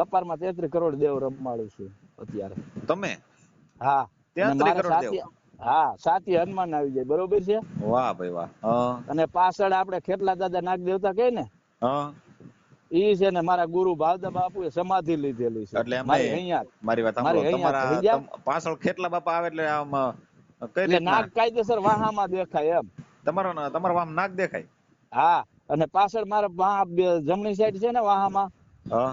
કપારમાં 33 કરોડ દેવ રમાડું છું અત્યારે. તમે હા, અને 33 મારે કરોડ દેવ? હા, સાથી હનુમાન આવી જાય, બરોબર છે. વાહ ભાઈ વાહ. હા અને પાછળ આપણે ખેટલા દાદા નાગ દેવતા કહે ને, હા. ઈ છે ને મારા ગુરુ ભાવદા બાપુએ સમાધિ લીધેલી છે એટલે એમ મારી નહીં, અહીંયા. મારી વાત મારી સાંભળો, અહીંયા તમારા સમજ્યા? પાછળ ખેટલા બાપા આવે એટલે આમ કઈ એટલે રીતના નાગ કાયદેસર વાહામાં દેખાય એમ. તમારા આમ નાક દેખાય? હા, અને પાછળ મારા જમણી સાઈડ છે ને વાહામાં, હા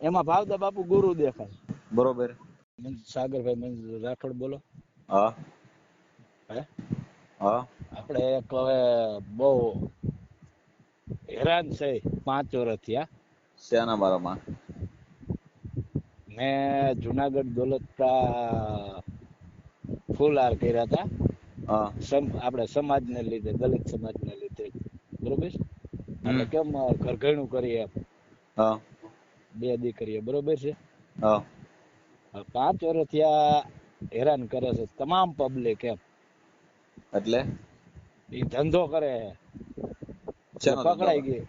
એમાં ભાવદા બાપુ ગુરુ દેખાય. બરોબર. સાગરભાઈ રાઠોડ બોલો. હા હે હા. આપણે એક હવે બહુ હેરાન છે 5 વર્ષથી. શેના બારામાં? મેં જુનાગઢ દોલતકા ફૂલહાર કર્યા હતા. હા આપણે સમાજને લીધે, દલિત સમાજને લીધે, બરોબર. આપણે હમ કેમ ઘરઘણું કરીએ એમ, હા 2 દીકરીઓ, બરોબર છે. હા 5 વર્ષથી આ હેરાન કરે છે તમામ પબ્લિક એમ. એટલે એ ધંધો કરે એટલે શેનો ધંધો પકડાઈ કરે? ગઈ.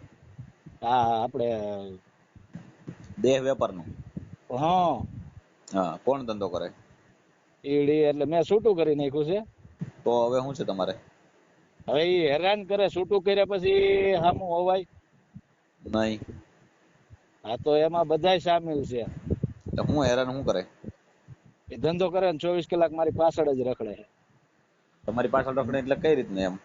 હા, આપણે દેહ વેપારનો? હા. હા, કોણ ધંધો કરે? ઈડી, એટલે મેં છૂટું કરી નાખ્યું છે. તો હવે શું છે તમારે? હવે એ હેરાન કરે, છૂટું કર્યા પછી સામું હોવાય નહીં. હા, તો એમાં બધાય સામેલ છે. તો હું હેરાન શું કરે? એ ધંધો કરે ને 24 કલાક મારી પાછળ જ રખડે છે. તમારી પાછળ રખડે એટલે કઈ રીતને એમ?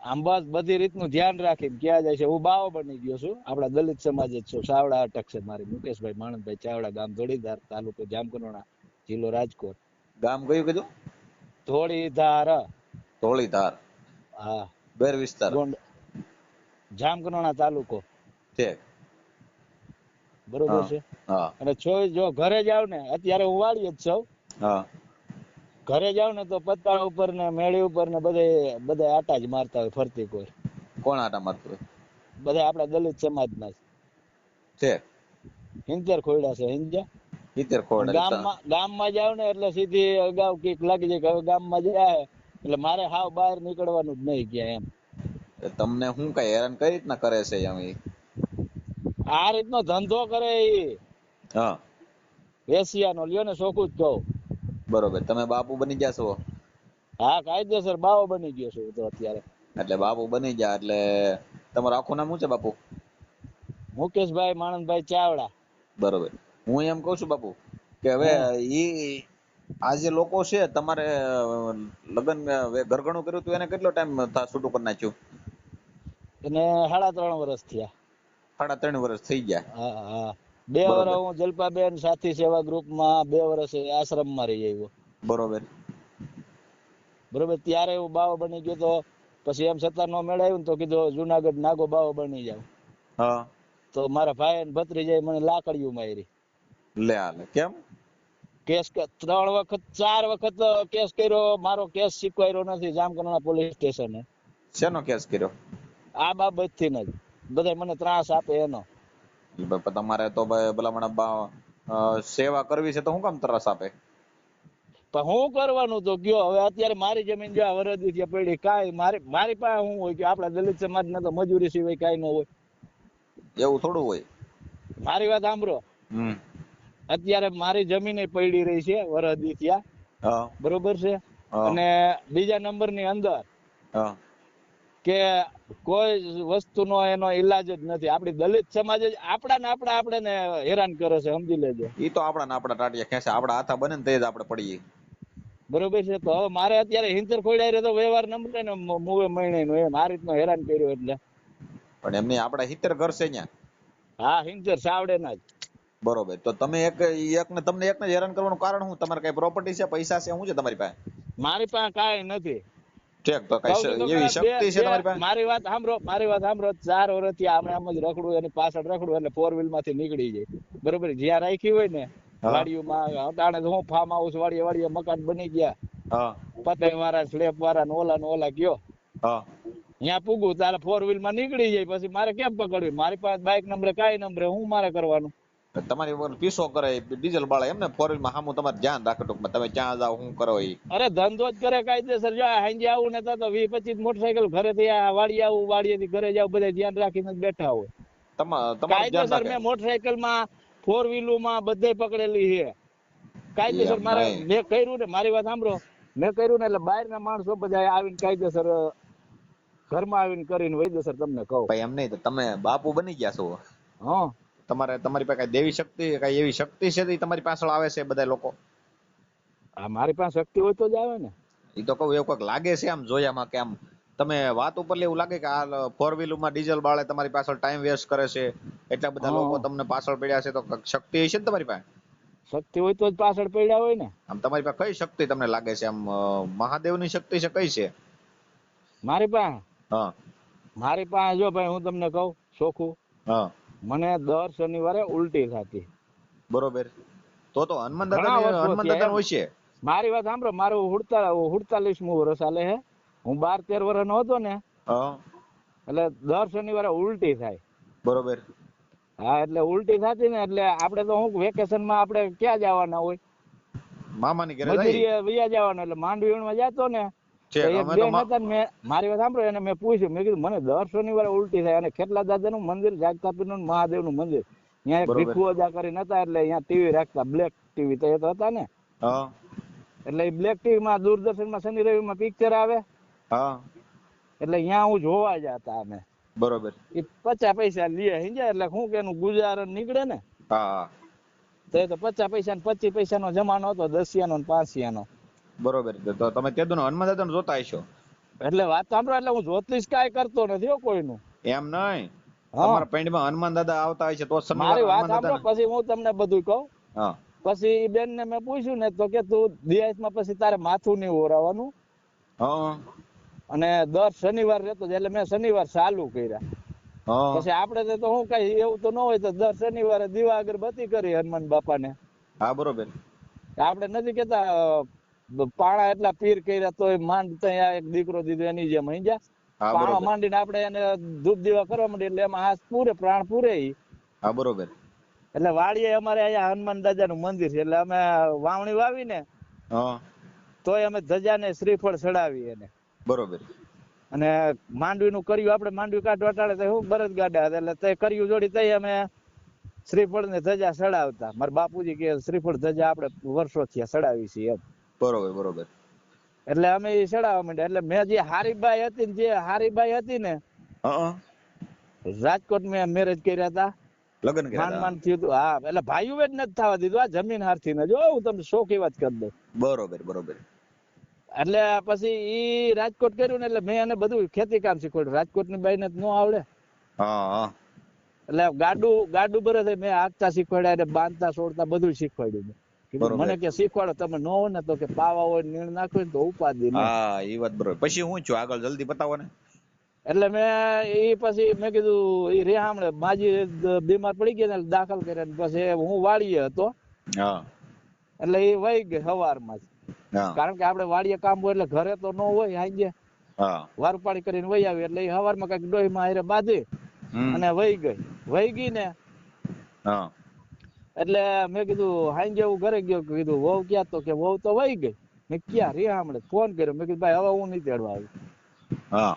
આમ બસ બધી રીતનું ધ્યાન રાખીને ક્યાં જાય છે. હું બાવો બની ગયો છું, આપડા દલિત સમાજ જ છું. ચાવડા અટક છે મારી. મુકેશભાઈ માણંદભાઈ ચાવડા, ગામ ધોળીધાર, તાલુકો જામકંડોરણા, જિલ્લો રાજકોટ. ગામ કયું કીધું? ધોળીધાર. ધોળીધાર. હા, બેર વિસ્તાર ગોંડ, જામકંડોરણા તાલુકો. છે. બરોબર હા છે. હા અને જો ઘરે જાવ ને, અત્યારે હું વાળી જ છું, હા. ઘરે જાવ ને તો પત્તા ઉપર ને મેળી ઉપર ને બધે આટા જ મારતા હોય ફરતી કોઈ. કોણ આટા મારતું હોય? બધા આપડા દલિત સમાજના છે. 70 ખોયડા છે, સમજ્યા? 70 ખોડ? ગામમાં જાવ ને એટલે સીધી અગાઉ કઈક લાગી જાય કે હવે ગામમાં જાય એટલે મારે હાવ બહાર નીકળવાનું જ નહીં ક્યાં એમ. તમને શું કઈ હેરાન કઈ રીતના કરે છે એમ? આ રીતનો ધંધો કરે ઈ. હા. વેસિયાનો, લ્યો ને ચોખ્ખું જ કહું. બરોબર. તમે બાપુ બની ગયા છો? હા, કાયદેસર બાવો બની ગયો છું તો અત્યારે. એટલે બાપુ બની ગયા એટલે તમારું આખું નામ શું છે બાપુ? મુકેશભાઈ માણંદભાઈ ચાવડા. બરોબર. હું એમ કઉ છું બાપુ કે હવે આ જે લોકો છે, તમારે લગ્ન ઘરઘણું કર્યું હતું એને કેટલો ટાઈમ છૂટું કરી નાખ્યું? એને 3.5 વર્ષ થયા. 3.5 વર્ષ થઈ ગયા? હા હા. 2 બરોબર વર્ષ હું જલપાબેન સાથી સેવા ગ્રુપમાં 2 વર્ષ આશ્રમમાં રહી આવ્યો. બરોબર. બરોબર. ત્યારે હું બાવો બની ગયો તો પછી એમ છતાં નો મેળાયું ને તો કીધું જુનાગઢ નાગો બાવો બની જાવ. હા. તો મારા ભાઈ ને ભત્રીજાએ મને લાકડીયું મારી. લે આલે. કેમ? કેસ 3 વખત 4 વખત કેસ કર્યો. મારો કેસ સ્વીકાર્યો નથી જામકંડોરણા પોલીસ સ્ટેશને. શેનો કેસ કર્યો? આ બાબતથી જ બધા મને ત્રાસ આપે એનો. તમારે તો ભલામણ સેવા કરવી છે તો શું કામ ત્રાસ આપે? પણ હું કરવાનું તો કયો? હવે અત્યારે મારી જમીન જો વરદી પડી, કાંઈ મારી પાસે શું હોય કે આપડા દલિત સમાજને તો મજૂરી સિવાય કાંઈ ન હોય. એવું થોડું હોય. મારી વાત સાંભળો. હમ. અત્યારે મારી જમીન પડી રહી છે વરદી ત્યાં, હા બરોબર છે. હા અને બીજા નંબરની અંદર હા કે કોઈ વસ્તુનો એનો ઈલાજ જ નથી. આપડી દલિત સમાજ જ આપણે ને હેરાન કરે છે, સમજી લેજો. ઈ તો આપડા ટાટિયા ખેંચે. આપડા હાથા બને ને તે જ આપણે પડીએ. બરોબર છે. તો હવે મારે અત્યારે હિંતર ખોડાય તો વ્યવહાર નંબર ને મુવે મહિને નો એમ આ રીતનો હેરાન કર્યો એટલે. પણ એમની આપડા 70 ઘર છે ત્યાં. હા, હિંતર સાવડે ના જ. બરોબર. તો તમે તમને એકને હેરાન કરવાનું કારણ શું? તમારે કઈ પ્રોપર્ટી છે, પૈસા છે, શું છે તમારી પાસે? મારી પાસે કાંઈ નથી. ઠીક. તો કઈ તો એવી શક્તિ છે તમારી પાસે? મારી વાત સાંભળો. 4 વર્ષથી આપણે આમ જ રખડું, એની પાછળ રખડું એટલે 4 વ્હીલ માંથી નીકળી જાય. બરોબર. જ્યાં રાખી હોય ને હા વાડીઓમાં, અટાણે તો હું ફાર્મ હાઉસ વાડીએ મકાન બની ગયા. હા પતંગ વાળા, સ્લેબ વાળા ને ઓલા ગયો. હા. ત્યાં પૂગું તારે 4 વ્હીલ માં નીકળી જાય. પછી મારે કેમ પકડવી? મારી પાસે બાઇક નંબરે કાંઈ નંબરે હું મારે કરવાનું? તમારી ઉપર પીસો કરે, ડીઝલ બાળે એમ ને? 4 વ્હીલમાં સામું તમારે ધ્યાન રાખે ટૂંકમાં. તમે ક્યાં જાવ, શું કરો એ? અરે ધંધો જ કરે કાયદેસર. જો હાંજે આવું ને તો 20-25 મોટરસાયકલ ઘરેથી વાડી આવું, વાડીએથી ઘરે જાવ, બધા ધ્યાન રાખીને બેઠા હોય. તમારું ધ્યાન કાયદેસર રાખે. મેં મોટરસાયકલ માં ફોર વ્હીલો માં બધે પકડેલી છે કાયદેસર. એમ મારે નહીં. મેં કર્યું ને, મારી વાત સાંભળો, મેં કર્યું ને એટલે બહારના માણસો બધા આવીને કાયદેસર ઘરમાં આવીને કરીને વૈદ્ય સર તમને કહું. ભાઈ એમ નહીં તો તમે બાપુ બની ગયા છો, હા તમારી પાસે કઈ દેવી શક્તિ, કઈ એવી શક્તિ છે જે તમારી પાછળ આવે છે બધા લોકો? આ મારી પાસે શક્તિ હોય તો જ આવે ને. એ તો કહું એવું કંઈક લાગે છે આમ જોયામાં, કે આમ તમે વાત ઉપર એવું લાગે કે આ ફોર વ્હીલર માં ડીઝલ બાળે તમારી પાછળ ટાઈમ વેસ્ટ કરે છે, એટલા બધા લોકો હા તમને પાછળ પડ્યા છે, તો કંઈક શક્તિ છે ને તમારી પાસે? શક્તિ હોય તો જ પાછળ પડ્યા હોય ને. આમ તમારી પાસે કઈ શક્તિ તમને લાગે છે? આમ મહાદેવની શક્તિ છે, કઈ છે? મારી પાસે હા મારી પાસે જો ભાઈ હું તમને કહું ચોખ્ખું, હા મને દર શનિવારે ઉલટી થતી. બરોબર. તો હનુમાન ઘણા દાદા વર્ષો હનુમાન થયા દાદા એમ. હોય છે. મારી વાત સાંભળો, મારું 47મું વર્ષ હાલે હે. હું 12-13 વર્ષનો હતો ને હા એટલે દર શનિવારે ઉલટી થાય. બરોબર. હા એટલે ઉલટી થતી ને એટલે આપણે તો હું વેકેશન માં આપણે ક્યાં જવાના હોય, મામાની ઘરે જાય મજૂરીએ વયા જવાના. એટલે માંડવી વીણવા જતો ને છે. તો એક અમે તો બેન હતા ને, મેં મારી વાત સાંભળો, એને મેં પૂછ્યું, મેં કીધું મને દર શનિવારે ઉલટી થાય અને ખેટલા દાદાનું મંદિર, જાગતાપીરનું ને મહાદેવનું મંદિર, ત્યાં એક બરોબર. ભીખુ અદા કરીને હતા, એટલે અહીંયા ટીવી રાખતા, બ્લેક ટીવી તો એ તો હતા ને, હા એટલે એ બ્લેક ટીવી માં દૂરદર્શનમાં શનિ રવિ માં પિક્ચર આવે, હા એટલે અહીંયા હું જોવા જતા અમે. બરોબર. એ 50 પૈસા લે સમજ્યા, એટલે શું કે એનું ગુજારણ નીકળે ને. હા હા તો એ તો 50 પૈસા ને 25 પૈસાનો જમાનો હતો, 10 ને 5 નો. બરોબર. તો તમે તેદું હનુમાન દાદા જોતા હશો. એટલે વાત સાંભળો, એટલે હું જ્યોતિષ કાંઈ કરતો નથી હો કોઈનું. એમ નહીં, હા તમારા પેન્ડમાં હનુમાન દાદા આવતા હોય છે તો શનિવાર મારી વાત હનુમાન દાદા સાંભળો, ને. પછી હું તમને બધું કહું. હા પછી ઈ બેન ને મેં પૂછ્યું ને તો કે તું દિયાસમાં પછી તારે માથું નહીં ઓરાવાનું, હા અને દર શનિવાર રહેતો જ. એટલે મેં શનિવાર ચાલુ કર્યા. હા પછી આપણે તો હું કઈ એવું તો ન હોય તો દર શનિવારે દીવા અગરબત્તી કરી હનુમાન બાપાને. હા બરોબર. આપણે નથી કેતા પાણા એટલા પીર કર્યા તોય માંડ ત્યાં એક દીકરો દીધો એની જેમ સમજ્યા. હા પાણા બરોબર. માંડીને આપણે એને ધૂપ દીવા કરવા માંડીએ એટલે એમાં હાથ પૂરે, પ્રાણ પૂરે ઈ. હા બરોબર. એટલે વાડીએ અમારે અહીંયા હનુમાન દાદાનું મંદિર છે, એટલે અમે વાવણી વાવીને હા તોય અમે ધજાને શ્રીફળ ચડાવીએ એને. બરોબર. અને માંડવીનું કર્યું, આપણે માંડવી કાઢવા ટાળે તો હું બળદ ગાડા હતા, એટલે તે કર્યું જોડી તઈ અમે શ્રીફળ ને ધજા ચડાવતા. મારા બાપુજી કે શ્રીફળ ધજા આપણે વર્ષોથી ચડાવી છીએ એમ. બરોબર બરોબર. એટલે અમે એ ચડાવવા માંડ્યા. એટલે મેં જે હારીબાઈ હતી ને, જે હારીબાઈ હતી ને, હા રાજકોટ મેં મેરેજ કર્યા હતા, લગ્ન કર્યા માન હતા. માન થયું હતું. હા એટલે ભાઈઓ જ નથી થવા દીધું, આ જમીન હારથી ને. જો હું તમને શોખી વાત કરી દઉં. બરોબર બરોબર. એટલે પછી ઈ રાજકોટ કર્યું ને એટલે મેં એને બધું ખેતી કામ શીખવાડ્યું. રાજકોટની બાઈને જ ન આવડે. હા હા એટલે ગાડું બરે થઈ મેં હાંકતા શીખવાડ્યા, એને બાંધતા છોડતા બધું શીખવાડ્યું મેં. કીધું બરોબર. મને કે શીખવાડો, તમે ન હોય ને તો કે પાવા હોય નીણ નાખો ને તો ઉપાધિ નહીં. હા એ વાત બરોબર. પછી હું છું આગળ જલ્દી બતાવો ને. એટલે મેં ઈ પછી મેં કીધું ઈ રેહામણે માજી બીમાર પડી ગઈ ને દાખલ કર્યા ને પછી હું વાડીએ હતો, હા એટલે એ વહી ગઈ સવારમાં જ. હા કારણ કે આપણે વાડીએ કામ હોય એટલે ઘરે તો ન હોય, હાંજે હા વારપાડી કરીને વહી આવી. એટલે એ સવારમાં કઈક ડોહીમાં હારે બાંધી હમ અને વહી ગઈ ને હા એટલે મેં કીધું હાંજે હું ઘરે ગયો, કીધું વહુ ક્યાં? તો કે વહુ તો વહી ગઈ. મેં ક્યાં રેહામણે ફોન કર્યો, મેં કીધું ભાઈ હવે હું નહીં તેડવા આવું. હા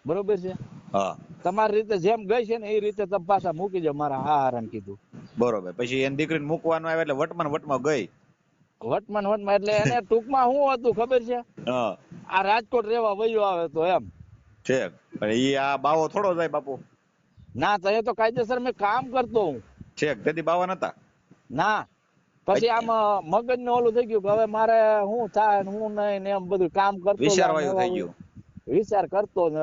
બરોબર છે, હા તમારી રીતે જેમ ગઈ છે ને એ રીતે તમે પાછા મૂકી જાઓ મારા હારાને કીધું. બરોબર. પછી એની દીકરીને મૂકવાનું આવે એટલે વટમાં ગઈ. વટમાં એટલે એને ટૂંકમાં શું હતું ખબર છે, હા આ રાજકોટ રેવા વયો આવે તો એમ. છે પણ ઈ આ બાવો થોડો જાય બાપુ. ના તો એ તો કાયદેસર મેં કામ કરતો હું. છે તેથી બાવા નતા. ના પછી આમ મગજ ને ઓલું થઈ ગયું કે હવે મારે શું થાય ને હું નહીં ને એમ બધું કામ કરતો વિચારવાયું થઈ ગયું. વિચાર કરતો ને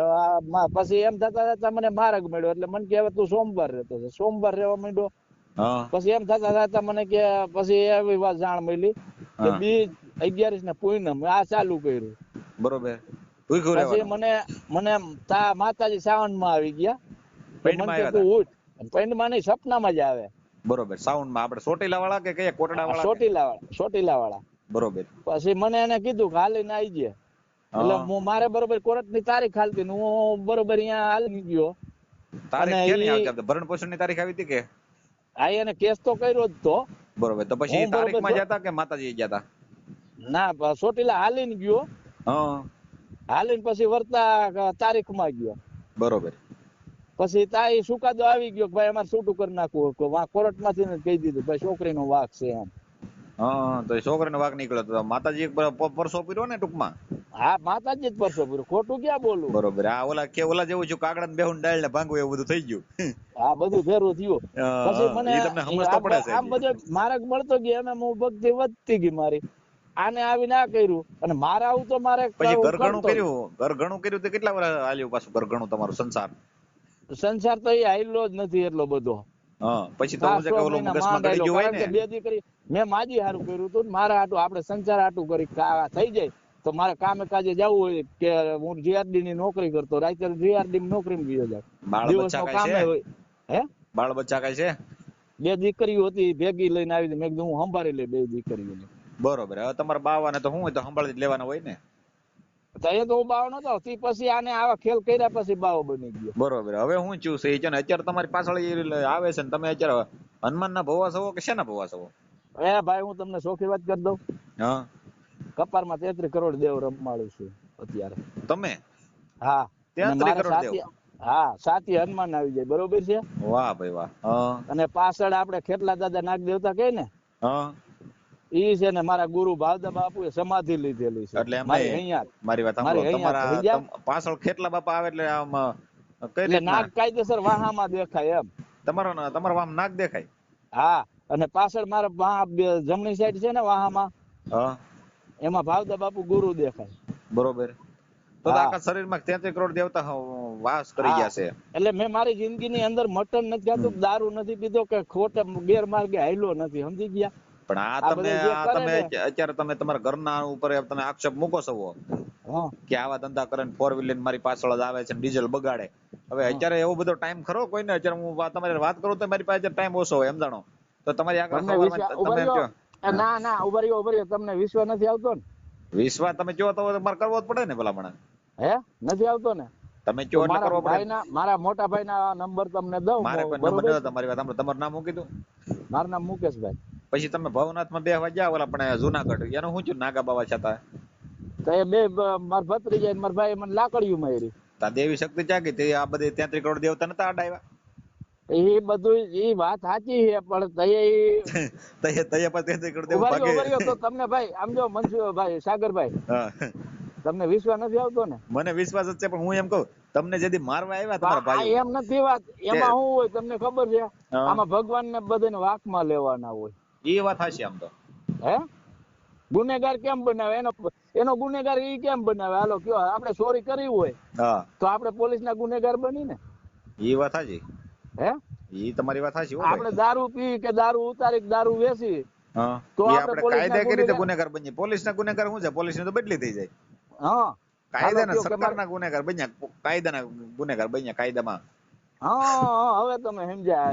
પછી એમ થતા મને માર્ગ મળ્યો. એટલે મને કે હવે તું સોમવાર રહેતો છે, સોમવાર રહેવા માંડ્યો. હા પછી એમ થતા મને કે પછી એવી વાત જાણ મળી કે હા બીજ 11 ને પૂનમ આ ચાલુ કર્યું. બરોબર. ભૂખ્યું પછી રહેવાનું. મને માતાજી સાવન માં આવી ગયા કે મને પેન્ટમાં કે આવ્યા તું હતા. ઉઠ. પેન્ટમાં નહીં, સપનામાં જ આવે. બરોબર. સાઉન્ડમાં આપણે ચોટીલા વાળા કે કયા કોટડા વાળા? ચોટીલા વાળા. બરોબર. પછી મને એને કીધું કે હાલીને આવી ગયા. એટલે હા મારે બરોબર કોર્ટ ની તારીખ હાલતી, હું બરોબર અહીંયા હાલી ગયો. તારીખ અને ક્યાંની ઈ આવતી? આપણે ભરણ પોષણ ની તારીખ આવી હતી કે? આ એને કેસ તો કર્યો જ તો. બરોબર. તો પછી હું બરોબર તારીખમાં જતા કે માતાજી ગયા ના ચોટીલા હાલીને ગયો. હતા? હા હાલીને પછી વર્તા તારીખમાં ગયો. બરોબર. પછી તા એ સુકાદો આવી ગયો કે ભાઈ અમારે છૂટું કરી નાખવું કે કોર્ટ માંથી ને કહી દીધું ભાઈ છોકરીનો વાંક છે એમ. હા તો એ છોકરીનો વાંક નીકળ્યો તો માતાજી પરસો પીરો ને ટૂંકમાં. હા માતાજી જ પરસો પૂરો, ખોટું ક્યાં બોલું. બરોબર. આ ઓલા જેવું છું, કાગડા ને બેહું ડાળ ને ભાંગવું એવું બધું થઈ ગયું. આ બધું ભેરું થયું. પછી મને ઈ તમને સમજ તો પડે છે આમ બધો માર્ગ મળતો ગયો, એમ હું ભક્તિ વધતી ગઈ મારી. આને આવી ના કર્યું અને મારા આવું તો મારે પછી ઘરઘણું કર્યું તો કેટલા વર્ષ હાલ્યું પાછું ઘરઘણું તમારું સંસાર? સંસાર તો એ હાલ્યો જ નથી એટલો બધો. હા પછી તો હું ઓલો મગજમાં ગળી ગયું હોય ને. બે દીકરી મેં માજી હારું કર્યું હતું, મારા હાટું આપણે સંસાર હાટું કરી થઈ જાય તો મારે કામે કાજે જવું હોય કે હું જીઆરડી ની નોકરી કરતો, રાતે જીઆરડી ની નોકરી માં ગયો જાય. બાળ બચ્ચા કામે હોય. હે બાળ બચ્ચા કઈ છે? બે દીકરીઓ હતી ભેગી લઈને આવી, મેં કીધું હું સંભાળી લે બે દીકરીઓને. બરોબર. હવે તમારા બાવાને તો શું હોય તો સંભાળી જ લેવાના હોય ને. તો એ તો હું બાવ નતો, તે પછી આને આવા ખેલ કર્યા પછી બાવો બની ગયો. બરોબર. હવે હું છું છે ને અત્યારે તમારી પાછળ આવે છે ને તમે અત્યારે હનુમાન ના ભવા છો કે શેના ભવા છો? એ ભાઈ હું તમને ચોખ્ખી વાત કરી દઉં. હા કપારમાં 33 કરોડ દેવ રમાડું છું અત્યારે. તમે? હા 33 કરોડ દેવ? હા સાથી હનુમાન આવી જાય, બરોબર છે. વાહ ભાઈ વાહ. હા અને પાછળ આપણે ખેટલા દાદા નાગ દેવતા કહે ને, હા ઈ છે ને મારા ગુરુ ભાવદા બાપુ એ સમાધિ લીધેલી છે. એટલે મારી અહીંયા મારી વાત સાંભળો, તમારા પાછળ ખેટલા બાપા આવે એટલે આમ કઈ એટલે રીતના નાગ કાયદેસર વાહામાં દેખાય એમ. તમારા આમ નાગ દેખાય? હા અને પાછળ મારા જમણી સાઈડ છે ને વાહામાં, હા એમાં ભાવદા બાપુ ગુરુ દેખાય. બરોબર. તો આખા શરીરમાં 33 કરોડ દેવતા વાસ કરી ગયા છે. એટલે મેં મારી જિંદગીની અંદર મટન નથી ખાધું, દારૂ નથી પીધો કે ખોટે ગેરમાર્ગે હાલ્યો નથી, સમજી ગયા. પણ તમે અત્યારે તમે તમારા ઘરના ઉપર તમે આક્ષેપ મૂકો છો કે આવા ધંધા કરે 4 વ્હીલર મારી પાછળ જ આવે છે ડીઝલ બગાડે. હવે અત્યારે એવો બધો ટાઈમ ખરો કોઈને? અત્યારે હું તમારી વાત કરું તો મારી પાસે ટાઈમ ઓછો હોય, એમ જાણો તો તમારી આગળ ના ઉભા તમને વિશ્વાસ નથી આવતો ને? વિશ્વાસ તમે કહો તો તમારે કરવો જ પડે ને ભલામણ. હે નથી આવતો ને? તમે કહો એટલે કરવો પડે. મારા મોટા ભાઈ ના નંબર તમને દઉં. મારે કોઈ નંબર ન તમારી વાત સાંભળો. તમારું નામ મૂકી દો. મારું નામ મુકેશભાઈ. પછી તમે ભવનાથ માં બેહવા ગયા ઓલા પણ જુનાગઢ, એનું શું થયું નાગા બાવા છતાં? તો એ બે મારા ભત્રીજા ને મારા ભાઈ મને લાકડીયું મારી. તા દેવી શક્તિ જાગી તે આ બધી 33 કરોડ દેવતા નતા આડાવ્યા? એ બધું એ વાત સાચી છે પણ તય પર 33 કરોડ દેવ ભાગે તો તમને ભાઈ આમ જો મનસુખભાઈ સાગરભાઈ, તમને વિશ્વાસ નથી આવતો ને? મને વિશ્વાસ જ છે પણ હું એમ કહું તમને જેદી મારવા આવ્યા તમારા ભાઈ, એમ નથી વાત. એમાં શું હોય તમને ખબર છે? આમાં ભગવાન ને બધાને વાકમાં લેવાના હોય. એ વાત હાચી. આમ તો હે ગુનેગાર કેમ બનાવે? એનો ગુનેગાર ઈ કેમ બનાવે? હાલો કયો, આપણે ચોરી કરી હોય તો આપણે પોલીસ ના ગુનેગાર બની ને? એ વાત હાચી. હે ઈ તમારી વાત હાચી. આપણે દારૂ પી કે દારૂ ઉતારી દારૂ વેચી તો આપણે કાયદેસર રીતે ગુનેગાર બનીએ. પોલીસ ના ગુનેગાર શું છે? પોલીસ ને તો બદલી થઈ જાય. હા કાયદાના સરકારના ગુનેગાર બન્યા, કાયદાના ગુનેગાર બન્યા કાયદામાં. હા હવે તમે સમજ્યા.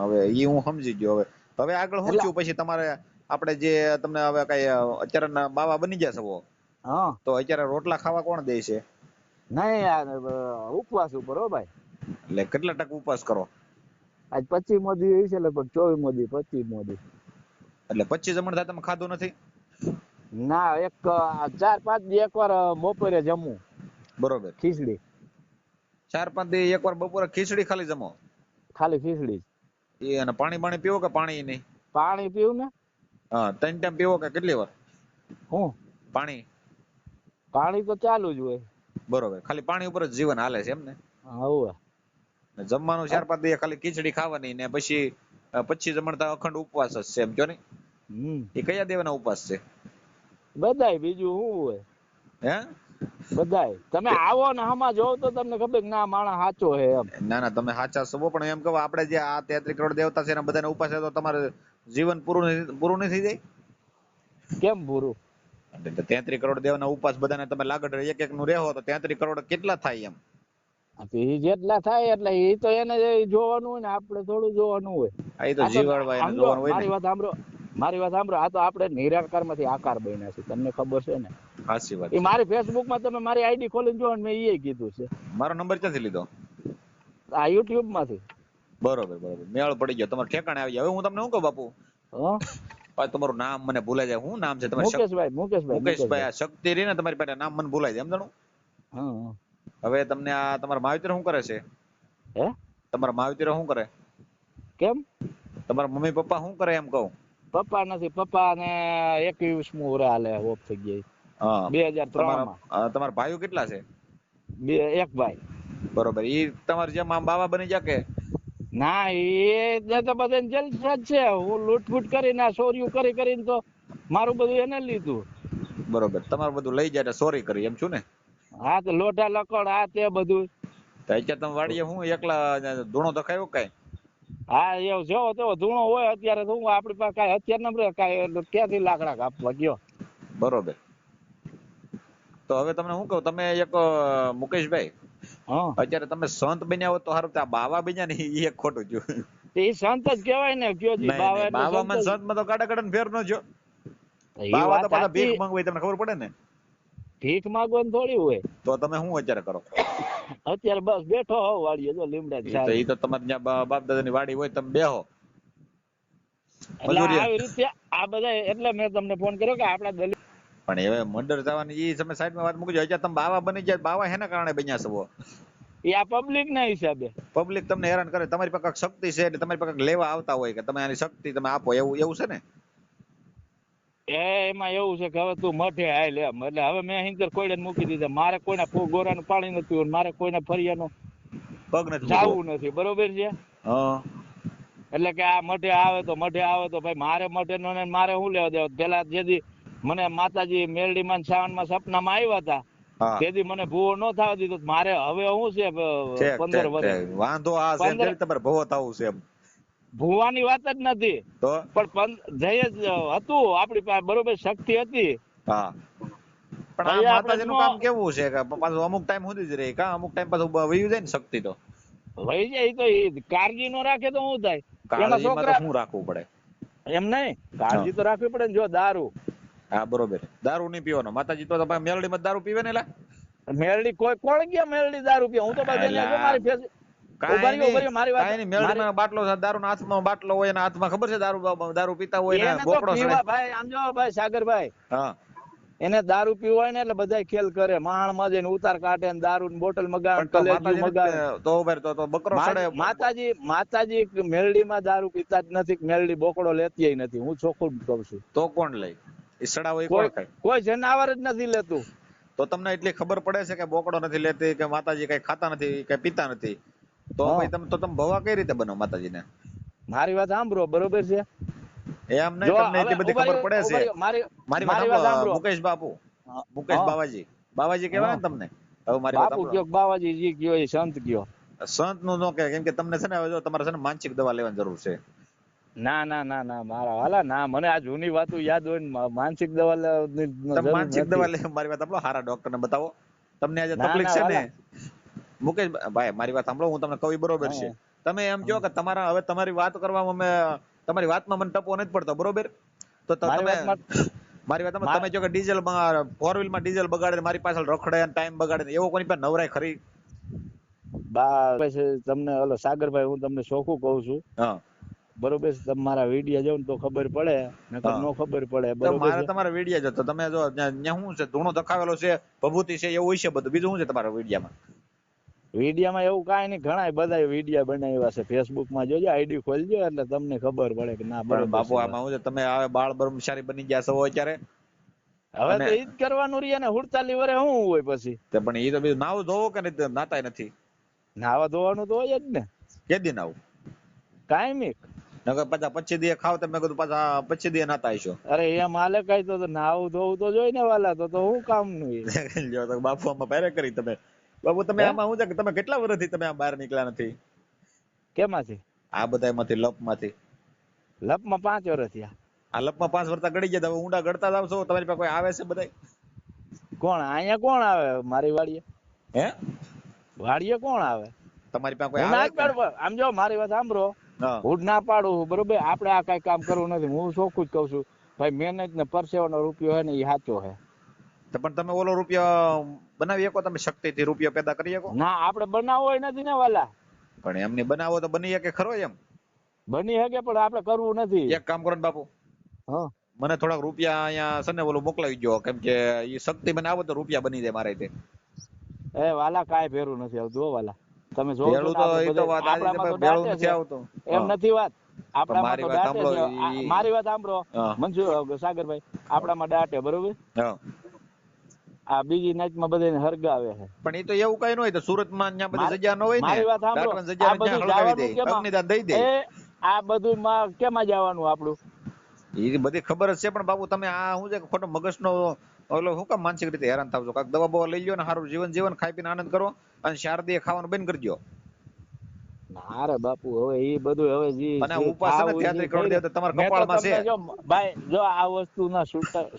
હવે ઈ હું સમજી ગયો. હવે આગળ શું થયું પછી તમારે? આપણે જે તમને હવે કઈ અત્યારે બાવા બની ગયા છો તો અત્યારે રોટલા ખાવા કોણ દે છે? નહીં યાર, ઉપવાસ ઉપર હો ભાઈ. એટલે કેટલા ટકા ઉપવાસ કરો? આજ 25મો દી છે, લગભગ 24મો દી 25મો દી. એટલે 25 જમણ થાય તમે ખાધું નથી? ના, 4-5 દી એકવાર બપોરે જમું. બરોબર. ખીચડી 4-5 દી એકવાર બપોરે ખીચડી ખાલી જમો? ખાલી ખીચડી. એ અને પાણી પીવો કે પાણી નહીં? પાણી પીવું ને. હા 3 ટાઈમ પીવો કે કેટલી વાર? હું પાણી તો ચાલુ જ હોય. બરોબર. ખાલી પાણી ઉપર જ જીવન હાલે છે એમ ને? હા. જમવાનું 4-5 દી ખાલી ખીચડી ખાવાની ને પછી 25 જમણતા અખંડ ઉપવાસ જ છે એમ જો ને? એ કયા દેવના ઉપવાસ છે? બધાય. બીજું શું હોય? હે બધાય. તમે આવો ને આમાં જોવ તો તમને ખબર કે ના માણસ સાચો છે એમ. ના તમે સાચા છો પણ એમ કહો આપણે જે આ 33 કરોડ દેવતા છે એના બધાને ઉપવાસ છે તો તમારે જીવન પૂરું નહીં થઈ જાય? કેમ પૂરું? 33 કરોડ દેવના ઉપવાસ બધાને તમે લાગડ એક નું રહેવો તો 33 કરોડ કેટલા થાય એમ? એ જેટલા થાય એટલે એ તો એને જોવાનું હોય ને, આપણે થોડું જોવાનું હોય. આ તો જીવાડવા એને જોવાનું હોય. મારી વાત સાંભળો. આ તો આપણે નિરાકાર માંથી આકાર બન્યા છે, તમને ખબર છે ને? સાચી વાત. એ મારી ફેસબુક માં તમે મારી આઈડી ખોલીને જોવો, મેં એ કીધું છે. મારો નંબર ક્યાંથી લીધો? આ યુટ્યુબ માંથી. બરોબર. મેળ પડી ગયો. તમારે ઠેકાણે આવી જાય. હવે હું તમને શું કહું બાપુ, તમારું નામ મને ભૂલાઈ જાય. શું નામ છે તમારું? મુકેશભાઈ. આ શક્તિ રહી ને તમારી પાસે, નામ મને ભૂલાઈ જાય એમ જાણું. હવે તમને આ તમારા માવતર શું કરે છે? હે તમારા માવતરે શું કરે? કેમ? તમારા મમ્મી પપ્પા શું કરે એમ કહું? પપ્પા નથી, પપ્પા ને 21મું વર્ષ હાલે ઓફ થઈ ગઈ. હા 2003 માં. તમારા ભાઈઓ કેટલા છે? એક ભાઈ. બરોબર. ઈ તમારે જેમ આમ બાવા બની જા કે? ના એ તો બધા જલસા જ છે. હું લૂંટફૂટ કરીને ચોરીઓ કરીને તો મારું બધું એને લીધું. બરોબર. તમારું બધું લઈ જાય ચોરી કરી એમ છું ને? હા તો લોઢા લકડ આ તે બધું. તો અત્યારે તમે વાડીએ હું એકલા ધૂણો તો ખાયો કઈ? હા એવું જેવો તેવો ધૂણો હોય અત્યારે તો હું આપડી પાસે કઈ અત્યારે કઈ ક્યાંથી લાકડા કાપવા ગયો. બરોબર. તો હવે તમને શું કહું, તમે એક મુકેશભાઈ અત્યારે તમે સંત બન્યા હોત તો સારું. આ બાવા બન્યા ને એ એક ખોટું થયું. એ સંત જ કહેવાય ને કયો જી બાવા એટલે બાવામાં સંત માં તો કાડા ફેર ન જો. બાવા તો પાછા ભીખ માંગવા તમને ખબર પડે ને? ભીખ માંગવાની થોડી હોય. તો તમે શું અત્યારે કરો? અત્યારે બસ બેઠો હોવ વાડીએ જો લીમડા. એ તો તમારે ત્યાં બાપ દાદા ની વાડી હોય તમે બેહો. આવી રીતે આ બધા એટલે મેં તમને ફોન કર્યો કે આપડા દલિત પણ હવે મર્ડર થવાની એ તમે સાઈડમાં વાત મૂકજો. અત્યારે તમે બાવા બની જાય, બાવા હેના કારણે બન્યા છો? એ આ પબ્લિક ના હિસાબે. પબ્લિક તમને હેરાન કરે. તમારી પાસે શક્તિ છે એટલે તમારી પાસે લેવા આવતા હોય કે તમે આની શક્તિ તમે આપો, એવું છે ને? એમાં એવું છે કે હવે તું મઠે હાલ એમ. એટલે હવે મેં હિંદર કોઈને મૂકી દીધા. મારે કોઈના ગોરાનું પાણી નથી પીવું, મારે કોઈના ફરિયાનું પગ નથી જાવું નથી. બરોબર છે? એટલે કે આ મઠે આવે તો ભાઈ મારે મઠે નો ને મારે શું લેવા દેવા. પેલા જેથી મને માતાજી મેરડીમાં શ્રાવણમાં સપનામાં આવ્યા હતા તેથી મને ભૂવો ન થવા દીધો. મારે હવે શું છે 15 વર્ષ વાંધો આ છે તમારે ભૂવો થવું છે એમ? ભૂવાની વાત જ નથી તો પણ જય હતું આપણી પાસે. બરોબર શક્તિ હતી. હા પણ આ માતાજીનું કામ કેવું છે કે પાછું અમુક ટાઈમ સુધી જ રહે કા? અમુક ટાઈમ પાછું વહી જાય ને શક્તિ તો? વહી જાય તો કાળજી નો રાખે તો શું થાય? એમાં છોકરા શું રાખવું પડે? એમ નહીં, કાળજી તો રાખવી પડે ને. જો દારૂ. હા બરોબર. દારૂ નહીં પીવાનો. માતાજી તો મેલડી માં દારૂ પીવે ને? એલા મેલડી કોણ ગયા મેલડી દારૂ પીવે? હું તો મારી ફેસ બાટલો દારૂ ના હાથમાં બાટલો હોય એના હાથમાં ખબર છે દારૂ પીતા હોય ને બોકડો સડે. ભાઈ આમ જો ભાઈ સાગરભાઈ, એને દારૂ પીવું હોય ને એટલે બધા ખેલ કરે. માણ માં જઈને ઉતાર કાઢે ને દારૂ ની બોટલ મગાવે, કલેજી મગાવે. તો બકરો સડે. માતાજી મેલડી માં દારૂ પીતા જ નથી. મેલડી બોકડો લેતી નથી. હું ચોખ્ખું કઉ છું. તો કોણ લે? ઈસડાવો એ કોણ ખાય? કોઈ જનાવર જ નથી લેતું. તો તમને એટલી ખબર પડે છે કે બોકડો નથી લેતી કે માતાજી કઈ ખાતા નથી કઈ પીતા નથી, તો ભાઈ તમે ભવા કઈ રીતે બનો માતાજીને? મારી વાત સાંભળો. બરોબર છે? એમ નહીં, તમને એટલી બધી ખબર પડે છે. મારી વાત સાંભળો. મુકેશ બાપુ, મુકેશ બાવાજી કહેવાય ને તમને? હવે મારી વાત સાંભળો. બાવાજી જી કયો એ સંત કયો. સંત નું નો કે, કેમ કે તમને છે ને હવે જો તમારે છે ને માનસિક દવા લેવાની જરૂર છે. ના મારા વાલા ના, મને આ જૂની વાતો યાદ હોય ને માનસિક દવા માનસિક દવા લે. મારી વાત સાંભળો, હારા ડોક્ટર ને બતાવો. તમને આજે તકલીફ છે ને મુકેશ ભાઈ, મારી વાત સાંભળો, હું તમને કહું બરોબર છે. તમે એમ કહો કે તમારા હવે તમારી વાત કરવામાં તમારી વાતમાં મને ટપવો નથી પડતો. બરોબર? તો તમે મારી વાત તમે કહો કે ડીઝલ 4 વ્હીલ માં ડીઝલ બગાડે, મારી પાછળ રખડે ટાઈમ બગાડે, એવો કોની પાસે નવરાય ખરી? તમને ઓલો સાગરભાઈ હું તમને ચોખ્ખું કઉ છું. બરોબર છે? તમારા વિડિયા જોઉં તો ખબર પડે, નકર નો ખબર પડે. બરોબર? મારે તમારા વિડિયા જો તો તમે જો ત્યાં શું છે, ધૂણો દખાવેલો છે, ભભૂતિ છે, એવું હોય છે બધું. બીજું શું છે તમારા વિડિયામાં? વિડિયામાં એવું કાંઈ નહીં, ઘણા બધા વિડિયા બનાવ્યા છે. ફેસબુક માં જોજો, આઈડી ખોલજો એટલે તમને ખબર પડે કે ના બરોબર. બાપુ આમાં શું છે, તમે આવે બાળ બ્રહ્મચારી બની ગયા છો અત્યારે. હવે તો ઈ જ કરવાનું રહે ને. 47 વર્ષે શું હોય પછી? પણ ઈ તો બીજું નાવ ધોવો કે નાતાય નથી? નાવા ધોવાનું તો હોય જ ને. કેદી નાવું? કાયમી. નકર પાછા 25 દી ખાવ તમે કીધું પાછા 25 દી નાતા આવીશો. અરે એમ હાલે કઈ તો નાવું ધોવું તો જોઈ ને વાલા. તો હું કામ નું? જો તો બાપુ આમાં પહેરે કરી તમે. બાપુ તમે આમાં શું છે કે તમે કેટલા વર્ષથી તમે બહાર નીકળ્યા નથી? કેમાંથી? આ બધા માંથી લપમાંથી. લપમાં 5 વર્ષ થયા. આ લપમાં 5 વર્ષ ગળી ગયા. હવે ઊંડા ગળતા જાવ છો. તમારી પાસે કોઈ આવે છે બધા? કોણ અહીંયા કોણ આવે મારી વાડીએ? હે વાડીએ કોણ આવે તમારી પાસે? કોઈ આવે? આમ જો મારી વાત સાંભળો, હું ના પાડું. બરોબર? આપણે આ કઈ કામ કરવું નથી. હું ચોખ્ખું જ કઉ છું ભાઈ, મહેનત ને પરસેવાનો રૂપિયો હે ને એ સાચો હે. પણ તમે ઓલો રૂપિયો બનાવી શકો? તમે શક્તિ થી રૂપિયો પેદા કરી શકો? ના, આપણે બનાવવો નથી ને વાલા. પણ એમની બનાવો તો બની શકે ખરો? એમ બની શકે પણ આપણે કરવું નથી. એક કામ કરો ને બાપુ, મને થોડાક રૂપિયા અહીંયા સને ઓલું મોકલાવી ગયો, કેમ કે એ શક્તિ બનાવો તો રૂપિયા બની જાય મારે. એ વાલા કાંઈ ફેરું નથી આવતું વાલા. તમે જોવો છો ભેળું ને તો આપણે એ તો બધે વાત આજે આપણામાં તો તમે ભેળું દાટે નથી છે, આવતું. એમ નથી વાત. આપણામાં મારી તો વાત દાટે સાંભળો છે. મારી વાત સાંભળો હા સાગરભાઈ, આપણામાં દાટે બરોબર, હા. આ બીજી નાચમાં બધાને હરગાવે છે. પણ એ તો એવું કઈ ન હોય તો સુરતમાં ત્યાં બધી મારી જગ્યા ન હોય ને, મારી વાત સાંભળો, દાટવાની આ જગ્યા ત્યાં બધું હળગાવી દે, જવાનું કેમાં, અગ્નિદાન દઈ દે. આ બધું માં કેમાં જવાનું આપણું? એ બધી ખબર જ છે, પણ બાપુ તમે આ શું છે ખોટો મગજનો ઓલો શું કામ માનસિક રીતે હેરાન થાવ છો? કાંઈક દવા બવા લઈ લો ને સારું જીવન જીવન, ખાઈ પીને આનંદ કરો, અને શારદીએ ખાવાનું બંધ કરજો. ના રે બાપુ, હવે એ બધું હવે અને આ જે ઉપવાસ છે ને થાવું તેત્રી ઈ કરોડ થઈ દેવ રહ્યું. તમારા મેં તો કપાળમાં છે. તમને જો ભાઈ, જો આ વસ્તુના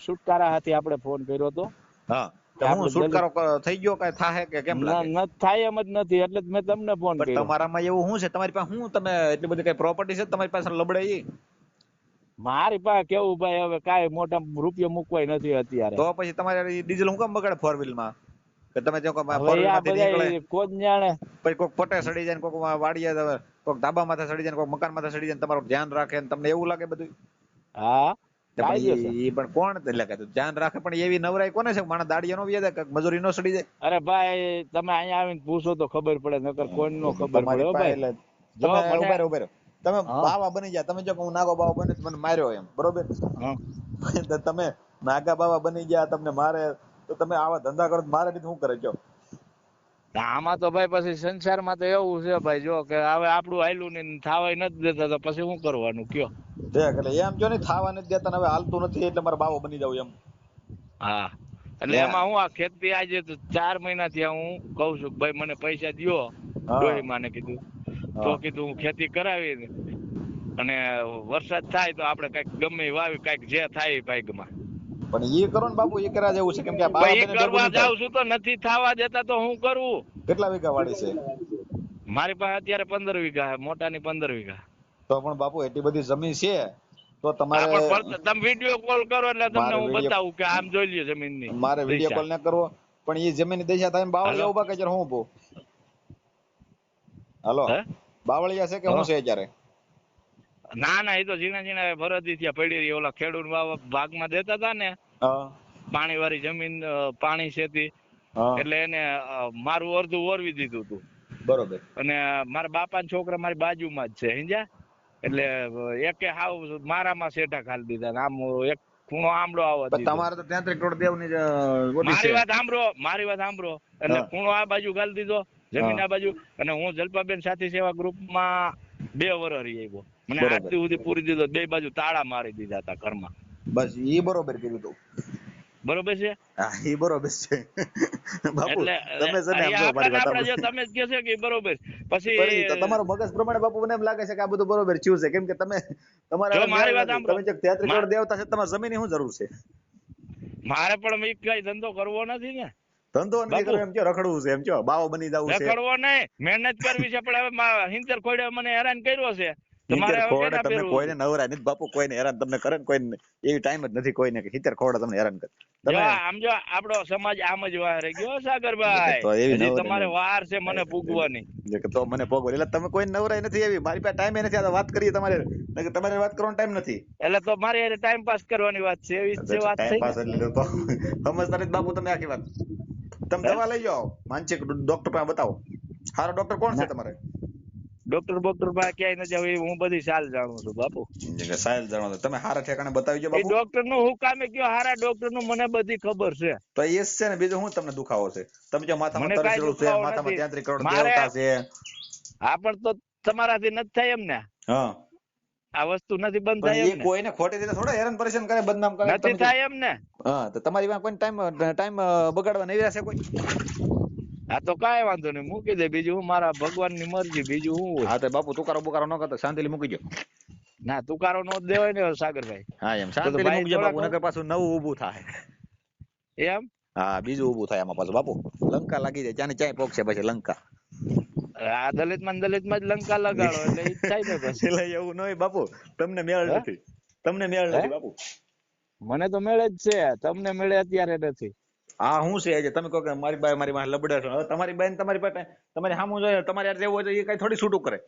છુટકારા હાથી આપણે ફોન કર્યો હતો. હા, તો હું છુટકારો થઈ ગયો, કઈ થાહે કે કેમ લાગે? ન થાય એમ જ નથી, એટલે જ મેં તમને ફોન પણ કર્યો. તમારામાં એવું શું છે? તમારી પાસે શું તમે એટલી બધી કઈ પ્રોપર્ટી છે તમારી પાસે લબડે ઈ? મારી પાસે કેવું ભાઈ, હવે કાંઈ મોટા રૂપિયો મૂકવાય નથી અત્યારે. તો પછી તમારે ડીઝલ હું કામ બગાડે ફોર વ્હીલ માં? કે તમે જો હવે ફોર વ્હીલ આ માંથી નીકળે બધા કોણ જાણે, પછી કોઈક પટે સડી જાય, કોઈક વાડીએ કોઈક ધાબા માથે સડી જાય, કોઈક મકાન માથે સડી જાય, તમારું ધ્યાન રાખે, તમને એવું લાગે બધું? હા પણ કાયદેસર. એ પણ કોણ એટલે કે ધ્યાન રાખે, પણ એવી નવરાઈ કોને છે? માણસ દાડીએ નો વ્યા જાય, મજૂરી નો સડી જાય. અરે ભાઈ, તમે અહીંયા આવીને પૂછો તો ખબર પડે, નકર કોઈ નો ખબર પડે. તમારી હો પાસે ભાઈ, એટલે જો તમે મને ઉભા રહો, તમે હા બાવા બની ગયા. તમે જો હું નાગો બાવા બને મને માર્યો એમ, બરોબર? હા તમે નાગા બાવા બની ગયા, તમને મારે, તો તમે આવા ધંધા કરો મારે શું કરે કયો? આમાં તો ભાઈ પછી સંસારમાં તો એવું છે ભાઈ, જો કે હવે આપણું હાયલું ને થાવાય નથી દેતા, તો પછી શું કરવાનું કયો? એટલે એમ જો ને થાવા નથી દેતા, હવે હાલતું નથી એટલે મારે બાવો બની જાવ એમ. હા, એટલે એમાં હું આ ખેતી આજે 4 મહિનાથી હું કઉ છું ભાઈ મને પૈસા દ્યો, હા ડોહી માને કીધું, તો હા કીધું હું ખેતી કરાવી અને વરસાદ થાય તો આપણે કઈક ગમે વાવી, કઈક જે થાય એ ભાગમાં. પણ એ કરો ને બાપુ, એ કરા જેવું છે, કેમ કે આ બાવા ભાઈ એ બને ભેગું કરવા નહીં થાય. જાવ છું તો નથી થવા દેતા, તો હું કરું? કેટલા વીઘા વાડી છે? મારી પાસે અત્યારે 15 વીઘા, મોટાની 15 વીઘા. તો પણ બાપુ એટલી બધી જમીન છે તો હા, તમારે, પણ તમે વિડીયો કોલ કરો એટલે તમને મારે હું વિડીયો બતાવું કે આમ જોઈ લ્યો જમીન ની મારે વિડીયો દિશા. કોલ ના કરવો, પણ એ જમીન દિશા થાય હાલો, બાવળિયા ઉભા કે હું ઉભો? હાલો, હે બાવળિયા છે કે હું છે અત્યારે? ના ના, એ તો ઝીણા ઝીણા ભરતી ત્યાં પડી રહી, ઓલા ખેડૂત ભાગમાં દેતા હતા ને, હા પાણી વાળી જમીન, પાણી છે, હા એટલે એને મારું અડધું ઓરવી દીધું હતું. બરોબર. અને મારા બાપા ના છોકરા મારી બાજુમાં જ છે સમજ્યા, એટલે એકે હાવ મારામાં શેઠા ખાલી દીધા, આમ એક ખૂણો આમળો આવવા દીધો. તમારે તો 33 કરોડ દેવની ઓલી છે. મારી વાત સાંભળો, એટલે ખૂણો આ બાજુ ખાલી દીધો, જમીન આ બાજુ. અને હું જલપાબેન સાથી સેવા ગ્રુપમાં 2 વર્ષ રહી આવ્યો, મને આજ બરોબર, સુધી પૂરી દીધો, 2 બાજુ તાળા મારી દીધા હતા ઘરમાં. બસ ઈ બરોબર કર્યું તું. બરોબર છે. હા, ઈ બરોબર છે બાપુ. એટલે તમે છે ને આમ જો મારી વાત આપડે જો તમે જ કહો કે બરોબર, પછી તો તમારું મગજ પ્રમાણે બાપુ મને એમ લાગે છે કે આ બધું બરોબર થયું છે, કેમ કે તમે જો તમારા મારી મેળ વાત નથી. સાંભળો, તમે જો 33 કરોડ દેવતા છે, તમારે જમીન શું જરૂર છે? મારે પણ કઈ ધંધો કરવો નથી ને ધંધો નથી બાપુ, કરવો, એમ કયો રખડવું છે, એમ કયો બાવો બની જવું છે. રખડવો નહીં, મહેનત કરવી છે. પણ હવે હિંતર ખોડે મને હેરાન કર્યો છે, તમારે હવે ખોડે કેના તમને પહેરવું? કોઈને નવરા નથી બાપુ, કોઈને હેરાન તમને કરે ને કોઈને એવી ટાઈમ જ નથી કોઈને કે હિતર ખોડે તમને હેરાન કરે. જો તમે આમ જો આપણો સમાજ આમ જ વાર ગયો તો સાગરભાઈ, એવી હજી નવરી તમારે વાર છે મને પૂગવાની. તો મને ભોગવો એટલે તમે કોઈ નવરાઈ નથી એવી, મારી પાસે ટાઈમ નથી આ વાત કરીએ તમારે વાત કરવાનો ટાઈમ નથી. એટલે તો મારી ટાઈમ પાસ કરવાની વાત છે, એવી જ વાત ટાઈમ થઈ ને. પાસ એટલે તો સમજતા નથી બાપુ તમે આખી વાત. તમે હે? દવા લઈ જાઓ, માનસિક ડોક્ટર પાસે બતાવો. સારો ડોક્ટર કોણ છે તમારે? ડોક્ટર પાસે ક્યાંય નથી જવું, હું બધી સાલ જાણું છું બાપુ. સાહેલ જાણો તમે હારા ઠેકાણે બતાવી જો એ બાપુ. ડોક્ટર નું હું કામે કયો, હારા ડોક્ટર નું મને બધી ખબર છે. તો એ છે ને, બીજું શું તમને દુખાવો છે? તમે જો માથામાં મને કઈ તરસેલું છે, દુખાવો માથામાં નથી 33 કરોડ મારે. દેવતા છે. હા, પણ તો તમારાથી નથી થાય એમ ને, હા, આ વસ્તુ નથી બંધ થાય પણ એમ એ ને, કોઈને ખોટી રીતે થોડા હેરાન પરેશાન કરે, બદનામ કરે. નથી થાય એમ ને. હા, તો તમારી પાસે કોઈ ટાઈમ બગાડવા નહીં રહેશે કોઈ. હા, તો કાંઈ વાંધો નહીં, મૂકી દે. બીજું હું, મારા ભગવાન ની મરજી, બીજું શું હોય. હા, તો બાપુ તુકારો બુકારો ન કરતો, શાંતિથી મૂકી દો. ના, તુકારો નો દેવાય ને સાગરભાઈ. હા, એમ તો શાંતિથી ભાઈ મૂકજો થોડા બાપુ, કહું નકર પાછું નવું ઊભું થાય. એમ. હા, બીજું ઊભું થાય આમાં પાછું બાપુ. લંકા લાગી જાય, ત્યાંની ચાય પોકશે પછી લંકા. આ દલિતમાં જ લંકા લગાડો એટલે ઈ જ થાય ને પછી. એટલે એવું ન હોય બાપુ, તમને મેળ નથી, તમને મેળ નથી બાપુ. મને તો મેળે જ છે, તમને મેળે અત્યારે નથી. હા, હું છે આજે તમે કહો કે મારી બાઈ મારી પાસે લબડે છે, હવે તમારી બાઈ તમારી પાસે તમારી સામું જોઈએ, તમારે યાર રહેવું હોય તો એ કઈ થોડી છૂટું કરે.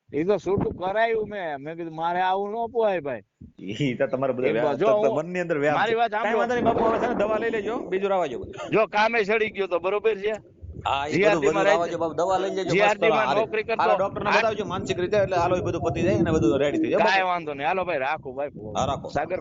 એ તો છૂટું કરાયું મેં કીધું મારે આવું ન પોહાય ભાઈ. ઈ તો તમારે બધા મનની અંદર વ્યામ છે. મારી વાત કાંઈ સાંભળો, વાંધો નહીં બાપુ, હવે છે ને દવા લઈ લેજો, બીજું રાવા જો બધું. જો કામે સડી ગયો તો બરોબર છે. હા એ GRD બધું માં બધું આવજો બાપ, દવા લઈ લેજો first GRD class. માં હારે નોકરી કરતો હારે ડોક્ટર ને બતાવજો માનસિક રીતે, એટલે હાલો એ બધું પતી જાય અને બધું રેડી થઈ જાય. કાંઈ વાંધો નહીં, હાલો ભાઈ રાખું ભાઈ, હા રાખો. સાગર